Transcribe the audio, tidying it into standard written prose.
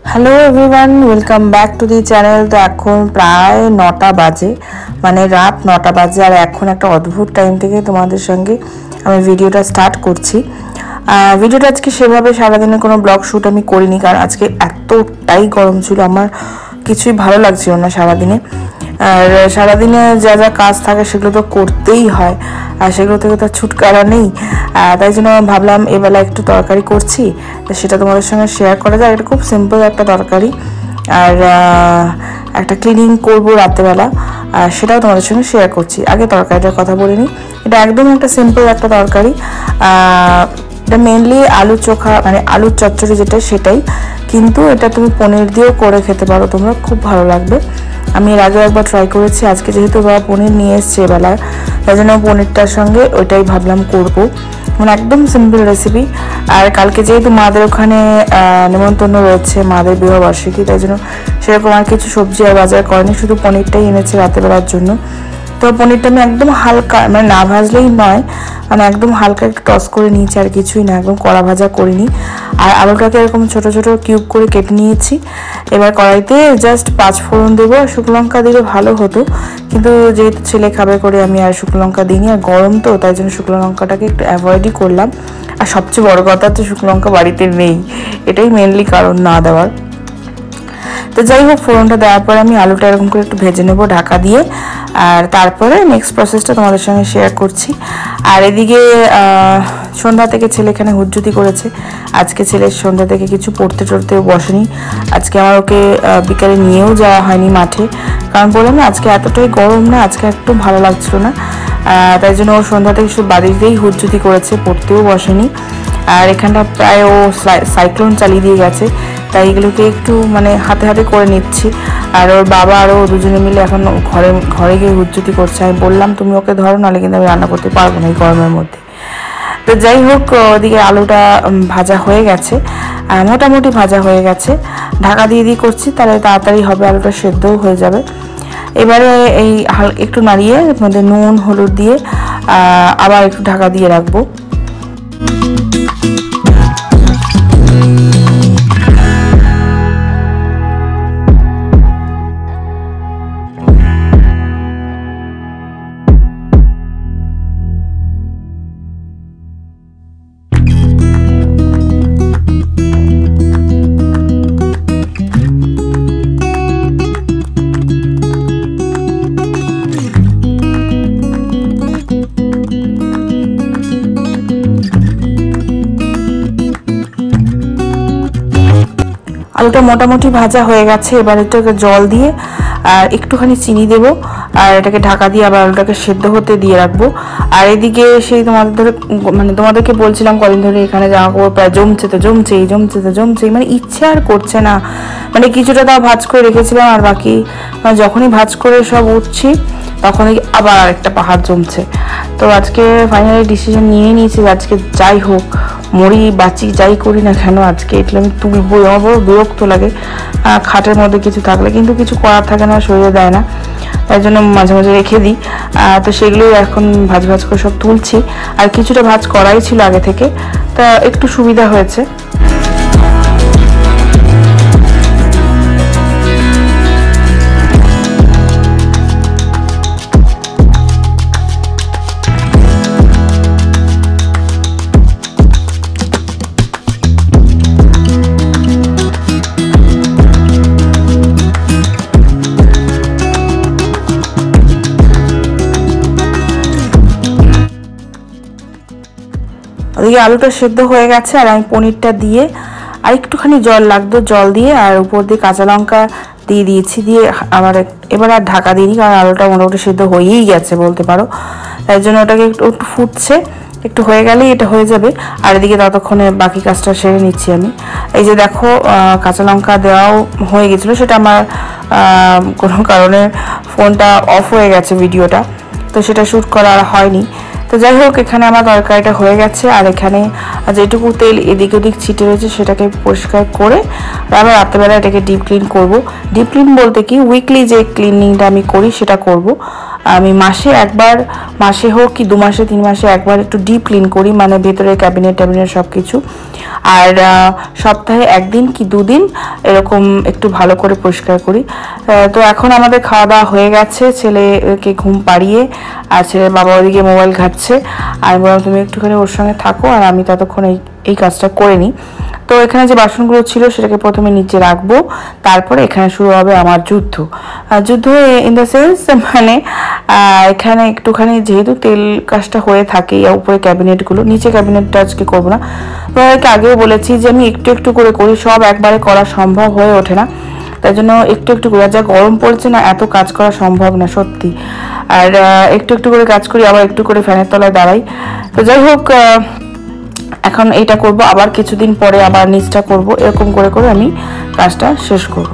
Hello everyone, welcome back to the channel. তো এখন প্রায় 9টা বাজে, মানে রাত 9টা বাজে। আর এখন একটা অদ্ভুত টাইম থেকে তোমাদের সঙ্গে আমি ভিডিওটা স্টার্ট করছি। ভিডিওটা আজকে সেভাবে সারাদিনের কোনো ব্লগ শ্যুট আমি করিনি, কারণ আজকে এতটাই গরম ছিল, আমার কিছুই ভালো লাগছিল না সারাদিনে। আর সারাদিনে যা যা কাজ থাকে সেগুলো তো করতেই হয়, আর সেগুলো থেকে তো ছুটকারা নেই। তাই জন্য ভাবলাম এবেলা একটু তরকারি করছি, সেটা তোমাদের সঙ্গে শেয়ার করা যায়। এটা খুব সিম্পল একটা তরকারি, আর একটা ক্লিনিং করবো রাত্রেবেলা, আর সেটাও তোমাদের সঙ্গে শেয়ার করছি। আগে তরকারিটার কথা বলে নিই। এটা একদম একটা সিম্পল একটা তরকারি। এটা মেনলি আলু চোখা, মানে আলুর চচ্চড়ি যেটা সেটাই, কিন্তু এটা তুমি পনির দিয়েও করে খেতে পারো, তোমরা খুব ভালো লাগবে। আমি এর আগে একবার ট্রাই করেছি, আজকে যেহেতু বাবা পনির নিয়ে এসছে এবেলায়, তাই জন্য পনিরটার সঙ্গে ওইটাই ভাবলাম করবো। মানে একদম সিম্পল রেসিপি। আর কালকে যেহেতু মাদের ওখানে নেমন্তন্ন রয়েছে, মাদের বিবাহবার্ষিকী, তাই জন্য সেরকম আর কিছু সবজি আর বাজার করেনি, শুধু পনিরটাই এনেছে রাতেবেলার জন্য। তো পনিরটা আমি একদম হালকা, মানে না ভাজলেই নয়, মানে একদম হালকা একটু টস করে নিয়েছি, আর কিছুই না, একদম কড়া ভাজা করিনি। আর আলুটাকে এরকম ছোট ছোট কিউব করে কেটে নিয়েছি। এবার কড়াইতে জাস্ট 5 ফোড়ন দেবো, আর শুকনো লঙ্কা দিলে ভালো হতো, কিন্তু যেহেতু ছেলে খাবে করে আমি আর শুকনো লঙ্কা দিইনি। আর গরম তো, তাই জন্য শুকনো লঙ্কাটাকে একটু অ্যাভয়েডই করলাম। আর সবচেয়ে বড় কথা তো শুকনো লঙ্কা বাড়িতে নেই, এটাই মেনলি কারণ না দেওয়ার। তো যাই হোক, ফোড়নটা দেওয়ার পরে আমি আলুটা এরকম করে একটু ভেজে নেবো ঢাকা দিয়ে, আর তারপরে নেক্সট প্রসেসটা তোমাদের সঙ্গে শেয়ার করছি। আর এদিকে সন্ধ্যা থেকে ছেলে এখানে হুজ্জুতি করেছে। আজকে ছেলের সন্ধ্যা থেকে কিছু পড়তে টড়তেও বসেনি। আজকে আমার ওকে বিকালে নিয়েও যাওয়া হয়নি মাঠে, কারণ বললাম না আজকে এতটাই গরম, না আজকে একটু ভালো লাগছিল না। তাই জন্য ও সন্ধ্যা থেকে শুধু বাড়ি দিয়েই হুজ্জুতি করেছে, পড়তেও বসেনি। আর এখানটা প্রায় ও সাইক্লোন চালিয়ে দিয়ে গেছে, তাই এগুলোকে একটু মানে হাতে হাতে করে নিচ্ছি। আর ওর বাবা আর ও দুজনে মিলে এখন ঘরে গিয়ে হুজ্জুতি করছে। আমি বললাম তুমি ওকে ধরো, নাহলে কিন্তু আমি রান্না করতে পারবো না এই গরমের মধ্যে। তো যাই হোক, ওদিকে আলুটা ভাজা হয়ে গেছে, মোটামুটি ভাজা হয়ে গেছে। ঢাকা দিয়ে করছি, তাহলে তাড়াতাড়ি হবে, আলুটা সেদ্ধও হয়ে যাবে। এবারে এই একটু নাড়িয়ে মধ্যে নুন হলুদ দিয়ে আবার একটু ঢাকা দিয়ে রাখবো। আলুটা মোটামুটি ভাজা হয়ে গেছে। এবার এটাকে জল দিয়ে আর একটুখানি চিনি দেবো, আর এটাকে ঢাকা দিয়ে আবার আলুটাকে সেদ্ধ হতে দিয়ে রাখবো। আর এদিকে সেই তোমাদেরকে বলছিলাম কদিন ধরে এখানে জামা কাপড় প্রায় জমছে তো জমছেই, মানে ইচ্ছে আর করছে না। মানে কিছুটা তাও ভাঁজ করে রেখেছিলাম, আর বাকি যখনই ভাঁজ করে সব উঠছি তখনই আবার আরেকটা পাহাড় জমছে। তো আজকে ফাইনালি ডিসিশন নিয়ে নিয়েছি, আজকে যাই হোক, মরি বাঁচি যাই করি না কেন, আজকে এগুলো আমি তুলবই। আমার বড় বিরক্ত লাগে খাটের মধ্যে কিছু থাকলে, কিন্তু কিছু করার থাকে না, শরীরে দেয় না, তাই জন্য মাঝে মাঝে রেখে দিই। তো সেগুলোই এখন ভাজ করে সব তুলছি। আর কিছুটা ভাজ করাই ছিল আগে থেকে, তা একটু সুবিধা হয়েছে। ওদিকে আলুটা সেদ্ধ হয়ে গেছে, আর আমি পনিরটা দিয়ে আর একটুখানি জল লাগতো, জল দিয়ে আর উপর দিয়ে কাঁচা লঙ্কা দিয়ে দিয়েছি, দিয়ে আবার এবার আর ঢাকা দিইনি, কারণ আলুটা মোটামুটি সেদ্ধ হয়েই গেছে বলতে পারো। তাই জন্য ওটাকে একটু ফুটছে, একটু হয়ে গেলেই এটা হয়ে যাবে। আর এদিকে ততক্ষণে বাকি কাজটা সেরে নিচ্ছি আমি। এই যে দেখো, কাঁচা লঙ্কা দেওয়াও হয়ে গেছিলো, সেটা আমার কোনো কারণে ফোনটা অফ হয়ে গেছে ভিডিওটা, তো সেটা শ্যুট করা আর হয়নি। তো যাই হোক, এখানে আমার তরকারিটা হয়ে গেছে। আর এখানে যেটুকু তেল এদিক ওদিক ছিটে রয়েছে সেটাকে পরিষ্কার করে আবার রাত্রেবেলা এটাকে ডিপ ক্লিন করব। ডিপ ক্লিন বলতে কি, উইকলি যে ক্লিনিংটা আমি করি সেটা করব। আমি মাসে একবার, মাসে হোক কি 2 মাসে 3 মাসে একবার একটু ডিপ ক্লিন করি, মানে ভেতরে ক্যাবিনেট সব কিছু। আর সপ্তাহে 1 দিন কি 2 দিন এরকম একটু ভালো করে পরিষ্কার করি। তো এখন আমাদের খাওয়া দাওয়া হয়ে গেছে, ছেলেকে ঘুম পাড়িয়ে আর ছেলের বাবা ওদিকে মোবাইল ঘাটছে। আমি বললাম তুমি একটুখানি ওর সঙ্গে থাকো আর আমি ততক্ষণ এই কাজটা করে নিই। তো এখানে যে বাসনগুলো ছিল সেটাকে প্রথমে নিচে রাখবো, তারপরে এখানে শুরু হবে আমার যুদ্ধ ইন দ্য সেন্স, মানে এখানে একটুখানি যেহেতু তেল কাজটা হয়ে থাকে উপরে ক্যাবিনেটগুলো, নিচে ক্যাবিনেটটা আজকে করবো না। তোমাদেরকে আগেও বলেছি যে আমি একটু একটু করে করি, সব একবারে করা সম্ভব হয়ে ওঠে না, তাই জন্য একটু একটু করে, যা গরম পড়ছে না এত কাজ করা সম্ভব না সত্যি। আর একটু একটু করে কাজ করি, আবার একটু করে ফ্যানের তলায় দাঁড়াই। তো যাই হোক, এখন এইটা করব, আবার কিছুদিন পরে আবার নিচটা করব, এরকম করে করে আমি কাজটা শেষ করব।